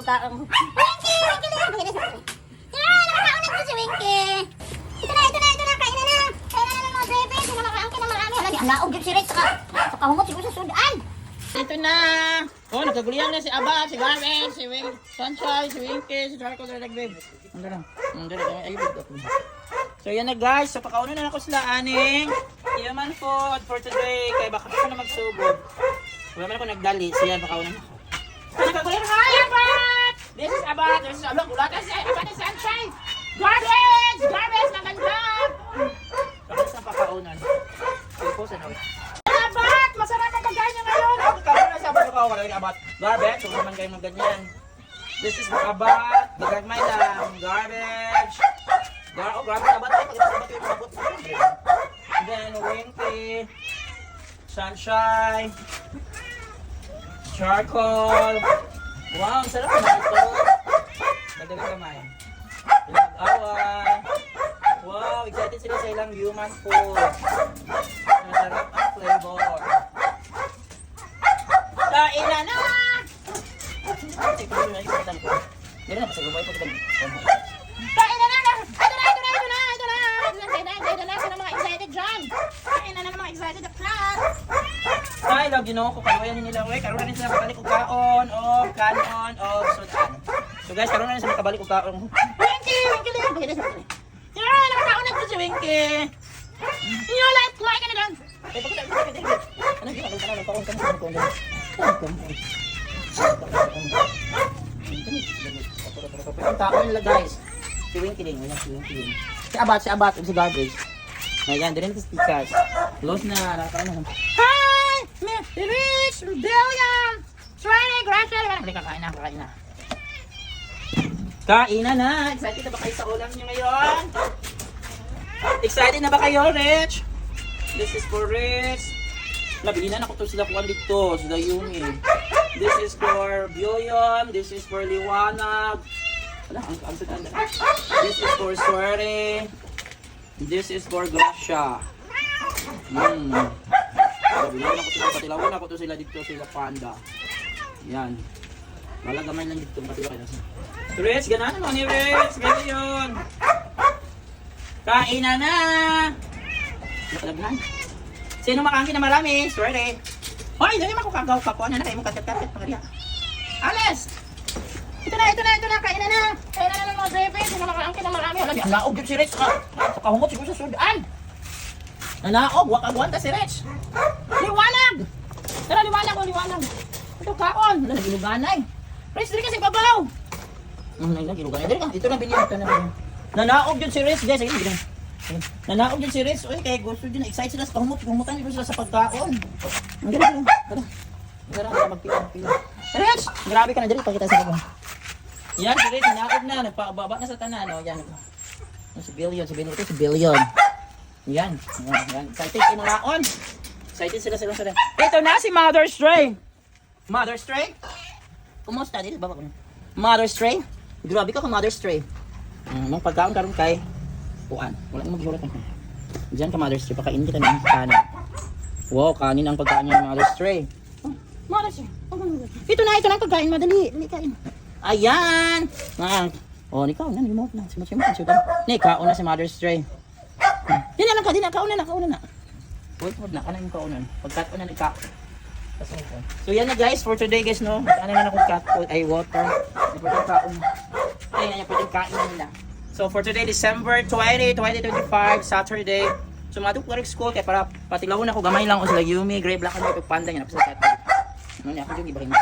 kaon. Winky! Winky lang! Yan! Nakakaon na si Winky! Ito na! Kainan na! Kainan na ng mga bebe! Sino nakaangkin na marami? Hala, di ang laog yung si Rex. Sa kahumot siguro sa sudan. Ito na! Oh, nagkagulihan na si Aba, si Garvin, si Wing, Sunshine, si Winky, si Charco, si Babe. Ando na. Ayun. So yan na guys, so pakauna na ako sila aning yaman food for today. Kaya baka ako na magsugod. Wala man ako nagdali, so yan pakauna na ako. So nagkagulihan, hi Abat! This is Abat, this is Abat, ulatan si Abat and Sunshine! Garbage! Nagandang! Tapos na pakaunan. So post na ako. Abat! Masarap ang pagkain niya ngayon! Karoon na sabi ko ako kalawin Abat. Garbage, huwag naman kayo magganyan. This is for Abat, bagagmay lang, garbage. Grabe Abat tayo, pag-isabat yung abot. And then, Winky, Sunshine, Charcoal. Wow, ang sarap na ito. Nagdagang kamay. Pinag-awan. Wow, excited sila sa ilang human food. Ang sarap ang flavor. Kainan na! Meron na pa sa lumay po. Kainan na! Ito na! Sino mga excited dyan? Kainan na ng mga excited na flat! Ay, lagi no, kukawayan nila. Karoon na rin sila makabalik og kaon, o kanon, o sudan. So guys, karoon na rin sila makabalik og kaon. Winky! Yan! Nakakaon na ito si Winky! Yan! Kumain ka na lang! Ano ginagawa ka na? Nagparoon ka na ang taon nila guys. Si Winky din. Si Abat, si Garbage. Ayan, din rin sa stickers. Close na, nakakaroon na. Hi! Rich! Rebellion! Sway! Gracia! Kakain na. Kainan na! Excited na ba kayo sa ulam niyo ngayon? Excited na ba kayo, Rich? This is for Rich. Nabilinan ako to sila kuwan dito. Sila Yumi. This is for Bioyon. This is for Liwanag. Wala, ang sutanda. This is for Swere. This is for Gracia. Nabilinan ako sila. Patilawan ako to sila dito. Sila Panda. Yan. Malagamay lang dito. Patilawan kayo. Rich, ganahan mo ni Rich. Ganyan yun. Kain na! Nakalaghan. Sino makangkin na marami? Swerte. Hoy, dali makukagaw ka po. Ano na kayo mong katit-katit? Pangariya. Alis! Ito na. Kain na ng mga bebe. Sino makangkin na marami? Hala, ang laog yung si Rich. Sa kahumot siguro sa sudan. Nanaog, wakagwanta si Rich. Liwanag! Tara, liwanag. Ito kaon. Hala, nagiluganay. Rich, dali kasi babaw. Nagiluganay. Dali ka. Ito na binili. Nanaog yun si Rich. Guys, ayun. Nanaog yun si Rich. Uy, kaya gusto din. Excited sila sa kahumot. Kahumutan nyo sila sa pagkaon. Ang ganda. Tara, magpila. Rich! Grabe ka na dali. Pagkita sa mga. Yan, si Rich. Nanaog na. Nagpababa na sa tanan. O, yan. Si Billion. Si Billion. Yan. Excited kayo ng laon. Excited sila. Ito na si Mother Stray. Mother Stray? Kumusta? Dito, baba ko na. Mother Stray? Grabe ka kung Mother Stray. Nung pagkaon karon kay puan. Wala nang magsulat ng. Diyan ka Mother Stray, pakainin kita ng kanin. Wow, kanin ang pagkain niya Mother Stray. Mother Stray. Ito na ang pagkain, madali. Dali kain. Ayan. Nikaw na, remote na. Simot. Nikaw na si Mother Stray. Di na, kauna na. Wait na, kanang kaunan. Pagkaon na ikaw. So yan na guys, for today guys, no. Ano na akong cat food, ay water. Ay, pwedeng kain na nila. So for today, December 20, 2025, Saturday. So maduk work school, kaya para patilawon ako, gamay lang o sila Yumi, Gray Black, and Panda, yan, napasal cat food. Ano niya, ako yung iba rin.